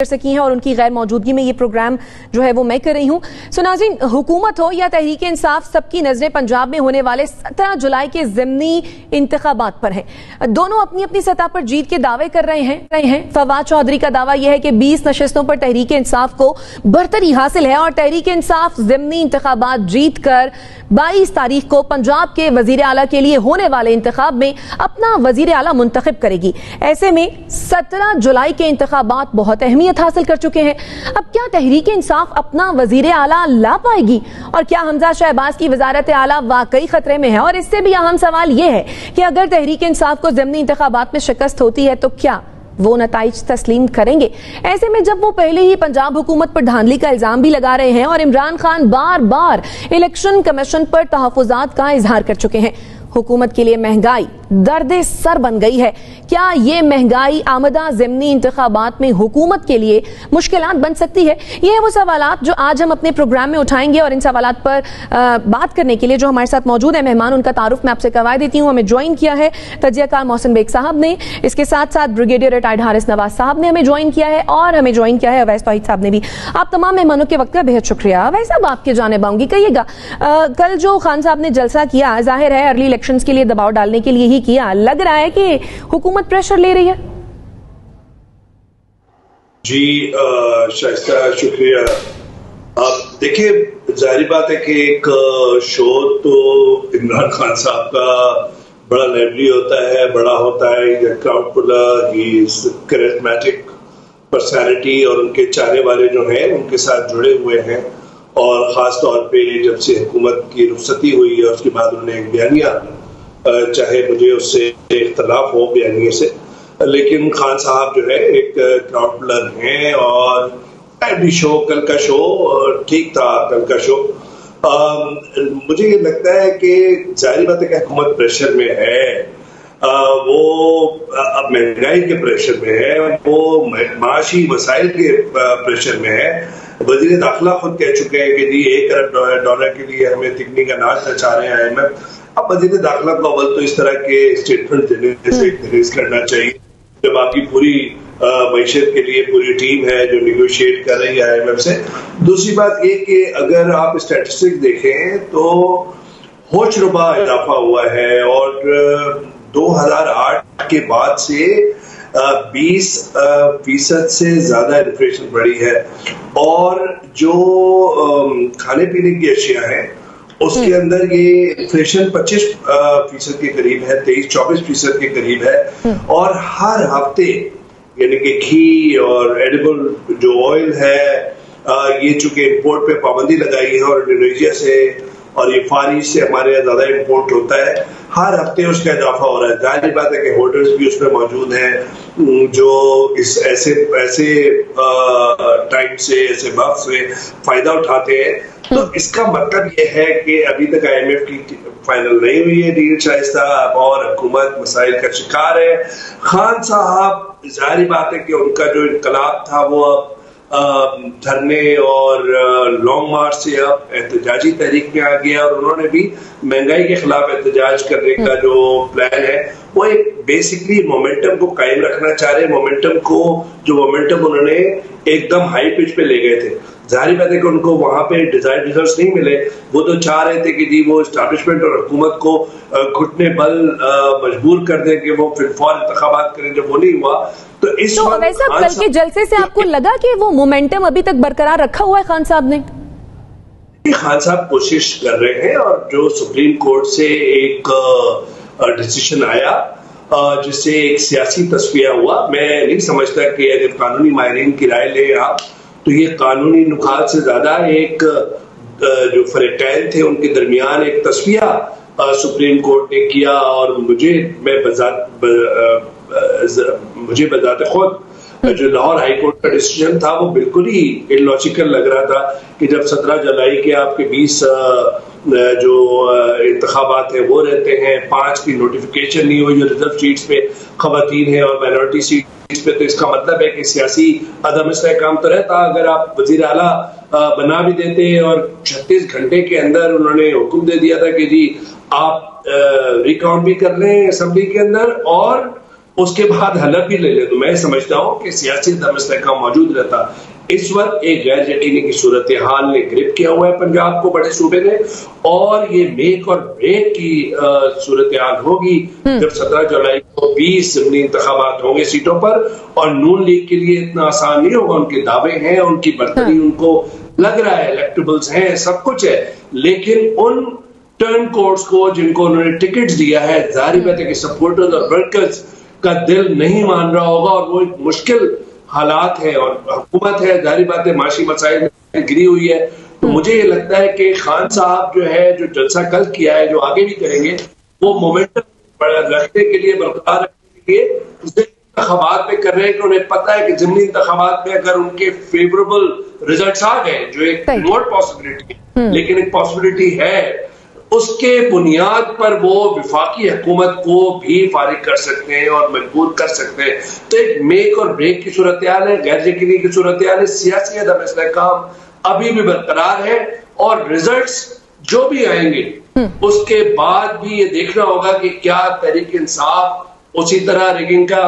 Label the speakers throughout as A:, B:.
A: کر سکی ہیں اور ان کی غیر موجودگی میں یہ پروگرام جو ہے وہ میں کر رہی ہوں. سو ناظرین، حکومت ہو یا تحریک انصاف، سب کی نظریں پنجاب میں ہونے والے 17 جولائی کے ضمنی انتخابات پر ہیں. دونوں اپنی اپنی سطح پر جیت کے دعوے کر رہے ہیں. فواد چودھری کا دعویٰ یہ ہے کہ 20 نشستوں پر تحریک انصاف کو برتری حاصل ہے اور تحریک انصاف ضمنی انتخابات جیت کر 22 تاریخ کو پنجاب کے وزیر اعلیٰ کے لیے ہونے والے انتخاب میں اپنا وزیر اعلیٰ منتخب کرے گی. ایسے میں 17 جولائی کے انتخابات بہت اہمیت حاصل کر چکے ہیں. اب کیا تحریک انصاف اپنا وزیر اعلیٰ لا پائے گی؟ اور کیا حمزہ شہباز کی وزارت اعلیٰ واقعی خطرے میں ہے؟ اور اس سے بھی اہم سوال یہ ہے کہ اگر تحریک انصاف کو ضمنی انتخابات میں شکست ہوتی ہے تو کیا وہ نتائج تسلیم کریں گے؟ ایسے میں جب وہ پہلے ہی پنجاب حکومت پر دھاندلی کا الزام بھی لگا رہے ہیں اور عمران خان بار بار الیکشن کمیشن پر تحفظات کا اظہار کر چکے ہیں، حکومت کے لیے مہنگائی درد سر بن گئی ہے. کیا یہ مہنگائی آمدہ ضمنی انتخابات میں حکومت کے لیے مشکلات بن سکتی ہے؟ یہ ہیں وہ سوالات جو آج ہم اپنے پروگرام میں اٹھائیں گے، اور ان سوالات پر بات کرنے کے لیے جو ہمارے ساتھ موجود ہیں مہمان، ان کا تعارف میں آپ سے کروا دیتی ہوں. ہمیں جوائن کیا ہے تجزیہ کار محسن بیگ صاحب نے، اس کے ساتھ ساتھ بریگیڈیئر ریٹائرڈ حارث نواز صاحب نے ہمیں جوائن کیا ہے، اور ہمیں جوائن کیا ہے اویس توحید صاحب نے بھی. آپ تمام مہمانوں کے وقت کا بہت شکریہ. اویس صاحب، آپ کی جانب آؤں گی. کہیے گا، کل جو خان صاحب نے جلسہ کیا، ظاہر ہے ارلی الیکشنز کے لیے دباؤ ڈالنے کے لیے ہی کیا، لگ رہا ہے کہ حکومت پریشر لے رہی ہے؟
B: جی شائستہ، شکریہ. آپ دیکھیں، ظاہری بات ہے کہ ایک شو تو عمران خان صاحب کا بڑا لیولی ہوتا ہے، بڑا ہوتا ہے، کراؤڈ پلر، ہی از کریزمیٹک پرسنالٹی، اور ان کے چاہنے والے جو ہیں ان کے ساتھ جڑے ہوئے ہیں. اور خاص طور پہ جب سے حکومت کی رخصتی ہوئی ہے اس کے بعد انہوں نے ایک بیانیہ، چاہے مجھے اس سے اختلاف ہو بیانیے سے، لیکن خان صاحب جو ہے ایک کراؤڈ پلر ہیں. اور بھی شو، کل کا شو ٹھیک تھا. کل کا شو مجھے یہ لگتا ہے کہ ظاہری بات ہے کہ حکومت پریشر میں ہے، وہ اب مہنگائی کے پریشر میں ہے، وہ معاشی مسائل کے پریشر میں ہے. وزیر داخلہ خود کہہ چکے ہیں کہ جی $1 ارب کے لیے ہمیں تکنی کا ناچ نچا رہے ہیں IMF. اب وزیر داخلہ کو اول تو اس طرح کے اسٹیٹمنٹ دینے سے گریز کرنا چاہیے جب آپ کی پوری معیشت کے لیے پوری ٹیم ہے جو نیگوشیٹ کر رہی ہے IMF سے. دوسری بات یہ کہ اگر آپ اسٹیٹسٹک دیکھیں تو ہوش ربا اضافہ ہوا ہے، اور 2008 کے بعد سے 20% سے زیادہ انفلیشن بڑھی ہے. اور جو کھانے پینے کی اشیاء ہیں اس کے اندر یہ انفلیشن 25% کے قریب ہے، 23-24% کے قریب ہے. اور ہر ہفتے یعنی کہ گھی اور ایڈیبل جو آئل ہے، یہ چونکہ امپورٹ پہ پابندی لگائی ہے اور انڈونیشیا سے اور یہ فار ایسٹ سے ہمارے یہاں زیادہ امپورٹ ہوتا ہے، ہر ہفتے اس کا اضافہ ہو رہا ہے. ظاہر بات ہے کہ ہولڈرز بھی اس میں موجود ہیں جو اس ایسے ٹائم سے، ایسے وقت سے فائدہ اٹھاتے ہیں. تو اس کا مطلب یہ ہے کہ ابھی تک IMF کی فائنل نہیں ہوئی ہے ڈیل شائستہ، اور حکومت مسائل کا شکار ہے. خان صاحب ظاہری بات ہے کہ ان کا جو انقلاب تھا وہ اب دھرنے اور لانگ مارچ سے اب احتجاجی تحریک میں آ گیا، اور انہوں نے بھی مہنگائی کے خلاف احتجاج کرنے کا جو پلان ہے وہ ایک بیسکلی مومنٹم کو قائم رکھنا چاہ رہے ہیں. مومنٹم انہوں نے ایک دم ہائی پچ پہ لے گئے تھے. ظاہری بات ہے کہ ان کو وہاں پہ ڈیزائر ریزلٹس نہیں ملے. وہ تو چاہ رہے تھے کہ جی وہ اسٹیبلشمنٹ اور حکومت کو گھٹنے بل مجبور کر دیں کہ وہ فی الفور انتخابات کریں. جب وہ نہیں ہوا تو اس
A: ویسا کل کے جلسے سے آپ کو لگا کہ وہ مومنٹم ابھی تک برقرار رکھا ہوا ہے خان صاحب نے؟
B: خان صاحب کوشش کر رہے ہیں، اور جو سپریم کورٹ سے ایک ڈیسیشن آیا جس سے ایک سیاسی تصفیہ ہوا، میں نہیں سمجھتا کہ اگر قانونی ماہرین کی رائے لیں آپ تو یہ قانونی نکات سے زیادہ ایک جو فریقین تھے ان کے درمیان ایک تصفیہ سپریم کورٹ نے کیا. اور مجھے بذات خود جو لاہور ہائی کورٹ کا ڈیسیژن تھا وہ بالکل ہی illogical لگ رہا تھا کہ جب 17 جولائی کے آپ کے 20 جو انتخابات ہیں وہ رہتے ہیں، 5 کی نوٹیفیکیشن نہیں ہوئی جو ریزرو سیٹس پہ خواتین ہیں اور مائنورٹی سیٹس پہ، تو اس کا مطلب ہے کہ سیاسی عدم استحکام تو رہتا. اگر آپ وزیر اعلیٰ بنا بھی دیتے اور 36 گھنٹے کے اندر انہوں نے حکم دے دیا تھا کہ جی آپ ریکاؤنٹ بھی کر لیں اسمبلی کے اندر اور اس کے بعد حلب بھی لے لے تو میں سمجھتا ہوں کہ سیاسی عدم استحکام موجود رہتا. اس وقت ایک غیر یقینی کی صورتحال نے گرپ کیا ہوا ہے پنجاب کو بڑے صوبے نے, اور یہ میک اور بریک کی صورتحال ہوگی جب 17 جولائی کو 20 ضمنی انتخابات ہوں گے سیٹوں پر, اور نون لیگ کے لیے اتنا آسان نہیں ہوگا. ان کے دعوے ہیں, ان کی برتری ان کو لگ رہا ہے, الیکٹیبلز ہیں, سب کچھ ہے, لیکن ان ٹرن کوڈز کو جن کو انہوں نے ٹکٹس دیا ہے, ظاہر بات ہے کہ سپورٹرز اور ورکرز کا دل نہیں مان رہا ہوگا, اور وہ ایک مشکل حالات ہے, اور حکومت ہے ظاہری بات ہے معاشی مسائل میں گری ہوئی ہے. تو مجھے یہ لگتا ہے کہ خان صاحب جو ہے جو جلسہ کل کیا ہے, جو آگے بھی کریں گے, وہ مومنٹم رکھنے کے لیے, برقرار رکھنے کے لیے انتخابات میں کر رہے ہیں کہ انہیں پتا ہے کہ ضمنی انتخابات میں اگر ان کے فیوریبل ریزلٹس آ گئے, جو ایک ریموٹ پاسبلٹی ہے لیکن ایک پاسبلٹی ہے, اس کے بنیاد پر وہ وفاقی حکومت کو بھی فارغ کر سکتے ہیں اور مجبور کر سکتے ہیں. تو ایک میک اور بریک کی صورتحال ہے, غیر یقینی کی صورتحال ہے, سیاسی عدم استحکام ابھی بھی برقرار ہے, اور ریزلٹس جو بھی آئیں گے اس کے بعد بھی یہ دیکھنا ہوگا کہ کیا تحریک انصاف اسی طرح ریگنگ کا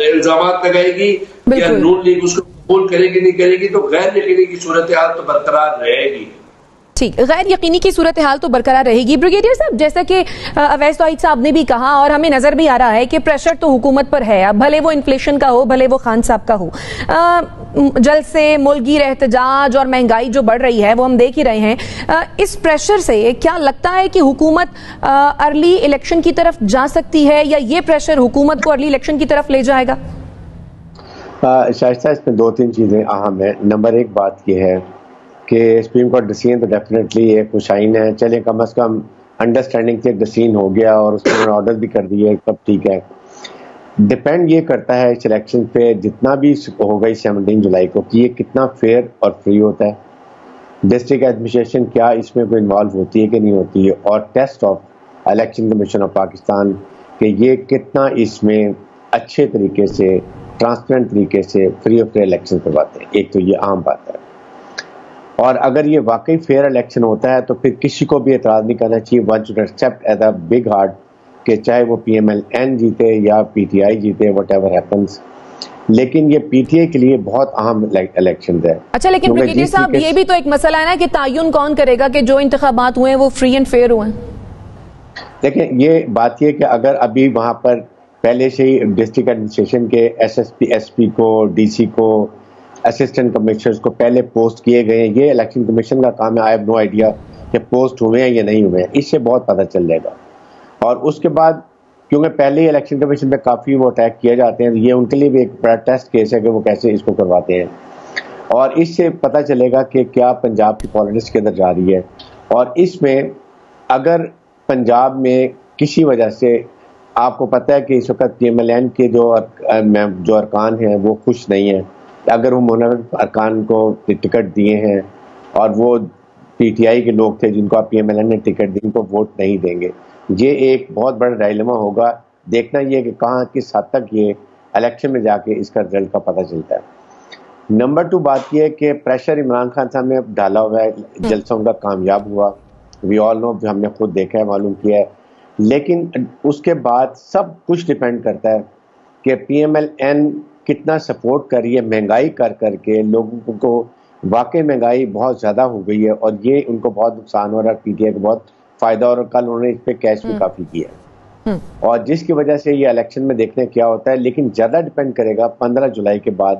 B: الزامات لگائے گی یا نون لیگ اس کو قبول کرے گی نہیں کرے گی. تو غیر یقینی کی صورتحال تو برقرار رہے گی.
A: ٹھیک, غیر یقینی کی صورتحال تو برقرار رہے گی. بریگیڈیئر صاحب, جیسا کہ اویس توحید صاحب نے بھی کہا اور ہمیں نظر بھی آ رہا ہے کہ پریشر تو حکومت پر ہے, اب بھلے وہ انفلیشن کا ہو, بھلے وہ خان صاحب کا ہو. جلد سے ملک گیر احتجاج اور مہنگائی جو بڑھ رہی ہے وہ ہم دیکھ ہی رہے ہیں. اس پریشر سے کیا لگتا ہے کہ حکومت ارلی الیکشن کی طرف جا سکتی ہے, یا یہ پریشر حکومت کو ارلی الیکشن کی طرف لے جائے گا؟
C: شائستہ, اس میں 2-3 چیزیں اہم ہیں. نمبر 1 بات یہ ہے کہ سپریم کورٹ ڈیسیژن تو ڈیفینیٹلی ایک خوشائن ہے, چلیں کم از کم انڈرسٹینڈنگ سے ڈیسیژن ہو گیا اور اس نے آرڈر بھی کر دیے, تب ٹھیک ہے. ڈپینڈ یہ کرتا ہے اس الیکشن پہ جتنا بھی ہوگا 17 جولائی کو کہ یہ کتنا فیئر اور فری ہوتا ہے, ڈسٹرکٹ ایڈمنسٹریشن کیا اس میں کوئی انوالو ہوتی ہے کہ نہیں ہوتی ہے, اور test of election commission of Pakistan کہ یہ کتنا اس میں اچھے طریقے سے, ٹرانسپیرنٹ طریقے سے فری اور فیئر الیکشن کرواتے ہیں. ایک تو یہ عام بات ہے, اور اگر یہ واقعی فیئر الیکشن ہوتا ہے تو پھر کسی کو بھی اعتراض نہیں کرنا چاہیے. One should accept as a big heart کہ چاہے وہ پی ایم ایل این جیتے یا پی ٹی آئی جیتے, وٹ ایور ہیپنس, لیکن یہ پی ٹی آئی کے لیے بہت اہم الیکشن ہے.
A: اچھا, لیکن بریگیڈیئر صاحب یہ بھی تو ایک مسئلہ ہے نا کہ تعین کون کرے گا کہ جو انتخابات ہوئے ہیں وہ فری اینڈ فیئر ہوئے ہیں؟
C: دیکھیں, یہ بات یہ کہ اگر ابھی وہاں پر پہلے سے ہی ڈسٹرکٹ ایڈمنسٹریشن کے ایس پی کو, ڈی سی کو, اسسٹنٹ کمشنرز کو پہلے پوسٹ کیے گئے ہیں, یہ الیکشن کمیشن کا کام ہے. آئی ہیو نو آئیڈیا کہ پوسٹ ہوئے ہیں یا نہیں ہوئے ہیں, اس سے بہت پتہ چل جائے گا. اور اس کے بعد کیونکہ پہلے ہی الیکشن کمیشن پہ کافی وہ اٹیک کیے جاتے ہیں, یہ ان کے لیے بھی ایک بڑا ٹیسٹ کیس ہے کہ وہ کیسے اس کو کرواتے ہیں, اور اس سے پتہ چلے گا کہ کیا پنجاب کی پالیٹکس کدھر جا رہی ہے. اور اس میں اگر پنجاب میں کسی وجہ سے آپ کو پتہ ہے کہ اس وقت پی ایم ایل این کے جو ارکان ہیں وہ خوش نہیں ہیں, اگر وہ منعقد ارکان کو ٹکٹ دیے ہیں اور وہ پی ٹی آئی کے لوگ تھے جن کو پی ایم ایل این نے ٹکٹ دی, ان کو ووٹ نہیں دیں گے, یہ ایک بہت بڑا ڈائلما ہوگا. دیکھنا یہ کہ کہاں کس حد تک یہ الیکشن میں جا کے اس کا رزلٹ کا پتہ چلتا ہے. نمبر 2 بات یہ ہے کہ پریشر عمران خان صاحب نے ڈالا ہوا ہے, جلسہ ان کا کامیاب ہوا, وی آل نو, ہم نے خود دیکھا ہے, معلوم کیا ہے, لیکن اس کے بعد سب کچھ ڈیپینڈ کرتا ہے کہ پی ایم ایل این کتنا سپورٹ کر رہی ہے. مہنگائی کر کے لوگوں کو واقعی مہنگائی بہت زیادہ ہو گئی ہے, اور یہ ان کو بہت نقصان ہو رہا ہے, پی ٹی آئی کو بہت فائدہ, اور کل انہوں نے اس پہ کیش بھی کافی کیا, اور جس کی وجہ سے یہ الیکشن میں دیکھنے کیا ہوتا ہے. لیکن زیادہ ڈیپینڈ کرے گا 15 جولائی کے بعد,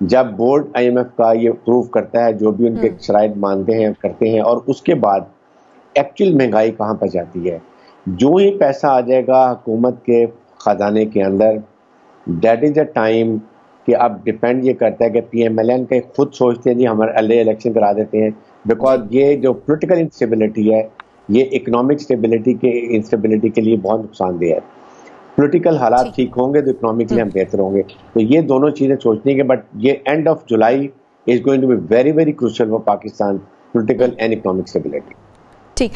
C: جب بورڈ آئی ایم ایف کا یہ پروف کرتا ہے جو بھی ان کے شرائط مانتے ہیں کرتے ہیں, اور اس کے بعد ایکچوئل مہنگائی کہاں پہ جاتی ہے. جو ہی پیسہ آ جائے گا حکومت کے خزانے کے اندر, دیٹ از اے ٹائم کہ اب ڈیپینڈ یہ کرتا ہے کہ پی ایم ایل این کے خود سوچتے ہیں جی ہمارے ارلی الیکشن کرا دیتے ہیں, بیکاز یہ جو پولیٹیکل انسٹیبلٹی ہے یہ اکنامک انسٹیبلٹی کے لیے بہت نقصان دہ ہے. پولیٹیکل حالات ٹھیک ہوں گے تو اکنامکلی ہم بہتر ہوں گے. تو یہ دونوں چیزیں سوچنی ہے, بٹ یہ end of July is going to be very very crucial for Pakistan political and economic stability.